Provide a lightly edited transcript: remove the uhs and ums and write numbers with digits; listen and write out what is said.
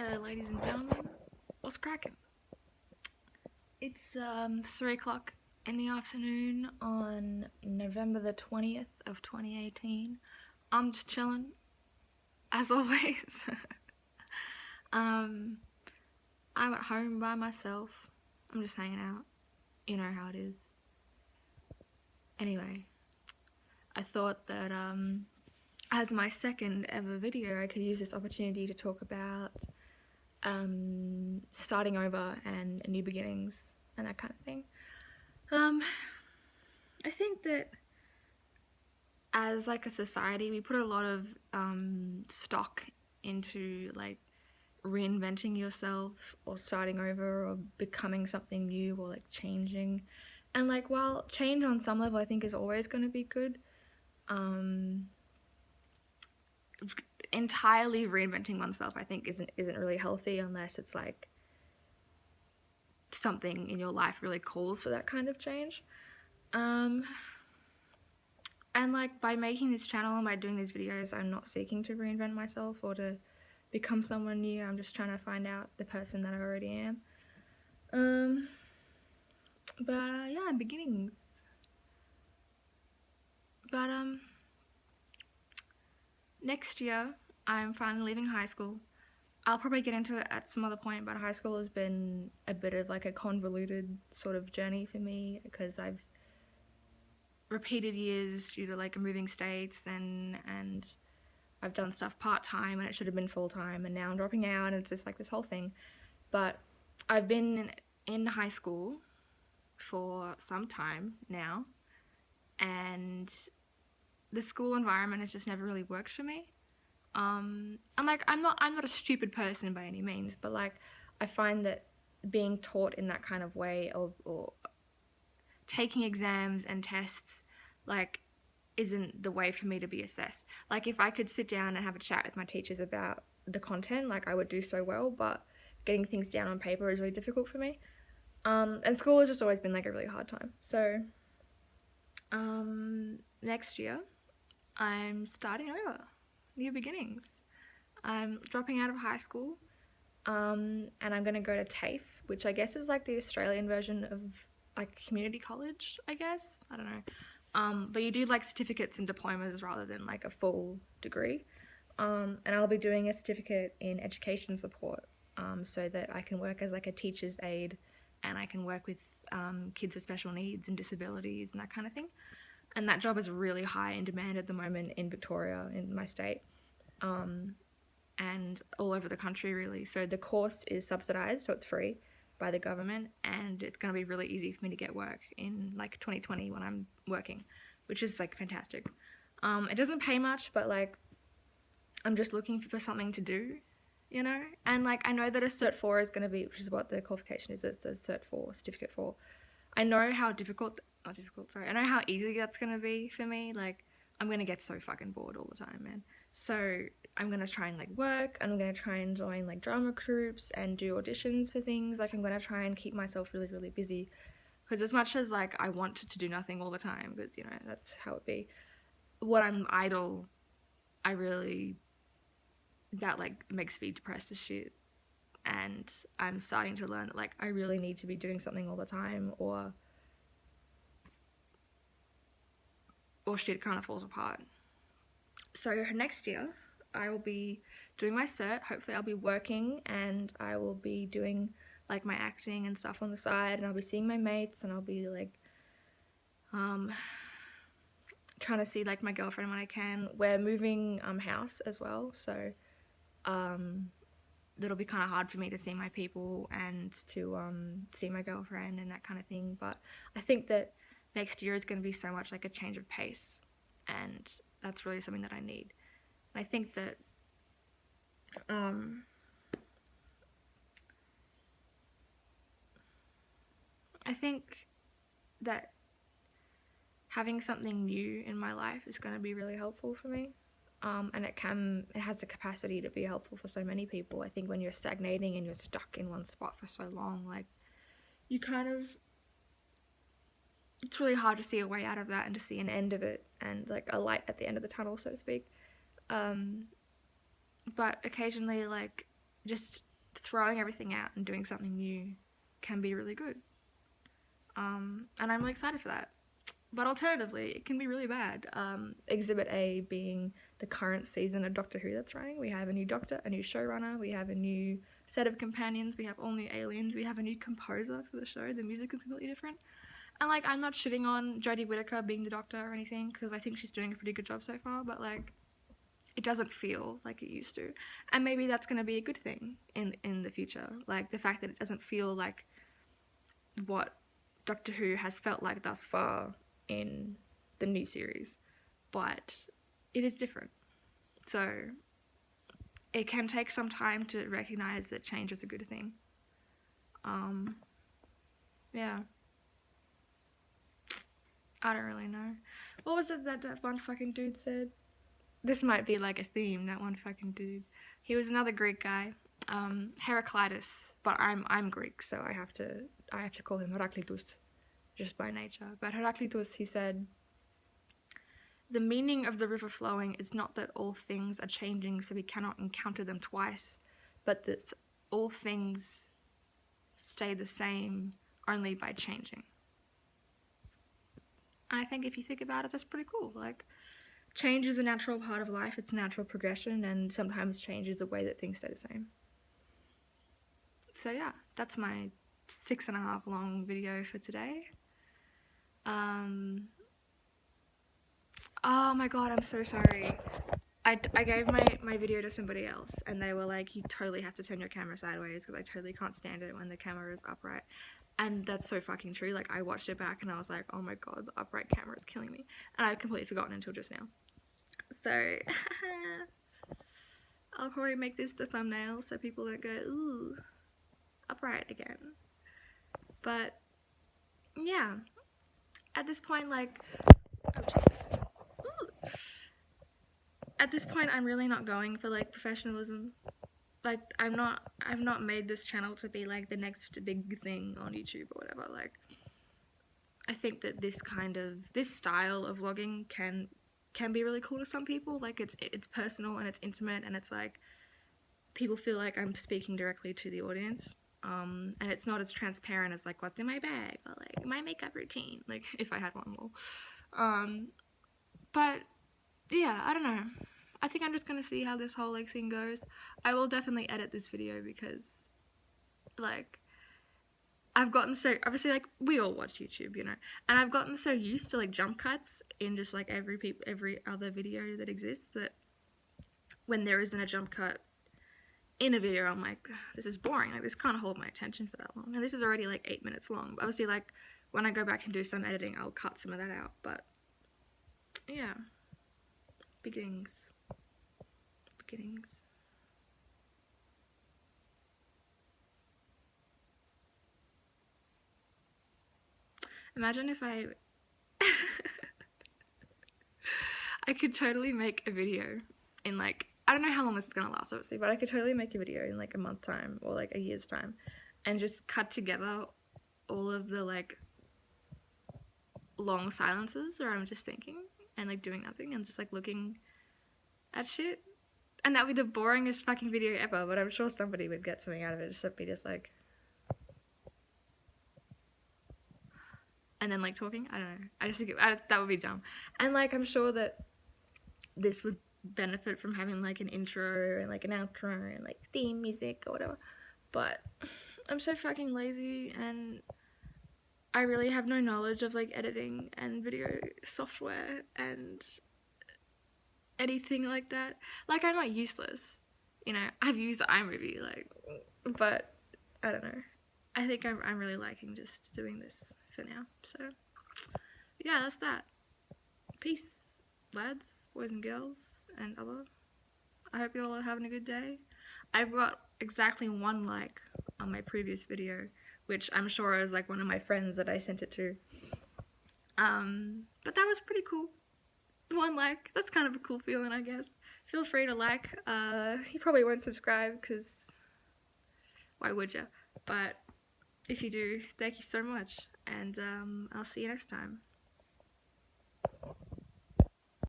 Hello, ladies and gentlemen. What's cracking? It's 3 o'clock in the afternoon on November the 20th of 2018. I'm just chilling, as always. um, I'm at home by myself. I'm just hanging out. You know how it is. Anyway, I thought that as my second ever video, I could use this opportunity to talk about starting over and new beginnings and that kind of thing. I think that as like a society, we put a lot of stock into like reinventing yourself or starting over or becoming something new or like changing. And like while change on some level I think is always going to be good, entirely reinventing oneself I think isn't really healthy unless it's like something in your life really calls for that kind of change. And like by making this channel and by doing these videos, I'm not seeking to reinvent myself or to become someone new. I'm just trying to find out the person that I already am. Yeah, beginnings. But next year I'm finally leaving high school. I'll probably get into it at some other point, but high school has been a bit of like a convoluted sort of journey for me because I've repeated years due to like moving states and I've done stuff part-time and it should have been full-time, and now I'm dropping out and it's just like this whole thing. But I've been in high school for some time now, and the school environment has just never really worked for me. And like I'm not a stupid person by any means, but like I find that being taught in that kind of way or taking exams and tests like isn't the way for me to be assessed. Like if I could sit down and have a chat with my teachers about the content, like I would do so well, but getting things down on paper is really difficult for me. And school has just always been like a really hard time. So next year I'm starting over, new beginnings. I'm dropping out of high school, and I'm gonna go to TAFE, which I guess is like the Australian version of like community college, I guess. I don't know. But you do like certificates and diplomas rather than like a full degree. And I'll be doing a certificate in education support, so that I can work as like a teacher's aide and I can work with kids with special needs and disabilities and that kind of thing. And that job is really high in demand at the moment in Victoria, in my state, and all over the country really. So the course is subsidised, so it's free by the government, and it's going to be really easy for me to get work in like 2020 when I'm working, which is like fantastic. It doesn't pay much, but like I'm just looking for something to do, you know? And like I know that a Cert 4 is going to be, which is what the qualification is, it's a Cert 4, certificate 4. I know how I know how easy that's going to be for me. Like I'm going to get so fucking bored all the time, man. So I'm going to try and like work, and I'm going to try and join like drama groups and do auditions for things. Like I'm going to try and keep myself really, really busy. Because as much as like I want to do nothing all the time, because you know, that's how it be. When I'm idle, I really, that like makes me depressed as shit. And I'm starting to learn that like I really need to be doing something all the time, or shit kind of falls apart. So next year I will be doing my cert. Hopefully I'll be working and I will be doing like my acting and stuff on the side, and I'll be seeing my mates, and I'll be like trying to see like my girlfriend when I can. We're moving house as well, so that'll be kind of hard for me to see my people and to see my girlfriend and that kind of thing. But I think that next year is going to be so much like a change of pace, and that's really something that I need. And I think that having something new in my life is going to be really helpful for me. And it has the capacity to be helpful for so many people. I think when you're stagnating and you're stuck in one spot for so long, like you kind of, it's really hard to see a way out of that and to see an end of it and like a light at the end of the tunnel, so to speak. But occasionally like just throwing everything out and doing something new can be really good. And I'm really excited for that. But alternatively, it can be really bad. Exhibit A being the current season of Doctor Who that's running. We have a new doctor, a new showrunner, we have a new set of companions, we have all new aliens, we have a new composer for the show. The music is completely different. And, like, I'm not shitting on Jodie Whittaker being the doctor or anything, because I think she's doing a pretty good job so far, but, like, it doesn't feel like it used to. And maybe that's going to be a good thing in the future. Like, the fact that it doesn't feel like what Doctor Who has felt like thus far in the new series. But it is different. So it can take some time to recognize that change is a good thing. Yeah. I don't really know. What was it that one fucking dude said? This might be like a theme, that one fucking dude. He was another Greek guy. Heraclitus. But I'm Greek, so I have to call him Heraclitus just by nature. But Heraclitus, he said, the meaning of the river flowing is not that all things are changing so we cannot encounter them twice, but that all things stay the same only by changing. And I think if you think about it, that's pretty cool. Like, change is a natural part of life, it's a natural progression, and sometimes change is the way that things stay the same. So yeah, that's my 6.5 long video for today. Oh my god, I'm so sorry. I gave my video to somebody else, and they were like, you totally have to turn your camera sideways, because I totally can't stand it when the camera is upright. And that's so fucking true. Like, I watched it back and I was like, oh my god, the upright camera is killing me. And I've completely forgotten until just now. So, I'll probably make this the thumbnail so people don't go, ooh, upright again. But, yeah. At this point, like, oh Jesus. Ooh. At this point, I'm really not going for, like, professionalism. Like, I've not made this channel to be, like, the next big thing on YouTube or whatever. Like, I think that this style of vlogging can be really cool to some people. Like, it's personal and it's intimate, and it's like, people feel like I'm speaking directly to the audience. And it's not as transparent as, like, what's in my bag, or, like, my makeup routine, like, if I had one more. But, yeah, I don't know. I think I'm just gonna see how this whole, like, thing goes. I will definitely edit this video because, like, I've gotten so, obviously, like, we all watch YouTube, you know, and I've gotten so used to, like, jump cuts in just, like, every other video that exists, that when there isn't a jump cut in a video, I'm like, this is boring, like, this can't hold my attention for that long, and this is already, like, 8 minutes long. But obviously, like, when I go back and do some editing, I'll cut some of that out. But, yeah, beginnings. Imagine if I could totally make a video in, like, I don't know how long this is gonna last, obviously, but I could totally make a video in, like, a month's time or, like, a year's time, and just cut together all of the, like, long silences where I'm just thinking and, like, doing nothing and just, like, looking at shit. And that would be the boringest fucking video ever, but I'm sure somebody would get something out of it, just be just like, and then, like, talking. I don't know. I just think that would be dumb. And, like, I'm sure that this would benefit from having, like, an intro and, like, an outro and, like, theme music or whatever. But I'm so fucking lazy, and I really have no knowledge of, like, editing and video software and anything like that. Like, I'm not useless, you know. I've used iMovie, like, but I don't know. I think I'm really liking just doing this for now. So yeah, that's that. Peace, lads, boys and girls, and other. I hope you all are having a good day. I've got exactly 1 like on my previous video, which I'm sure is, like, one of my friends that I sent it to. But that was pretty cool. 1 like, that's kind of a cool feeling, I guess. Feel free to like. You probably won't subscribe, because why would you? But if you do, thank you so much, and I'll see you next time.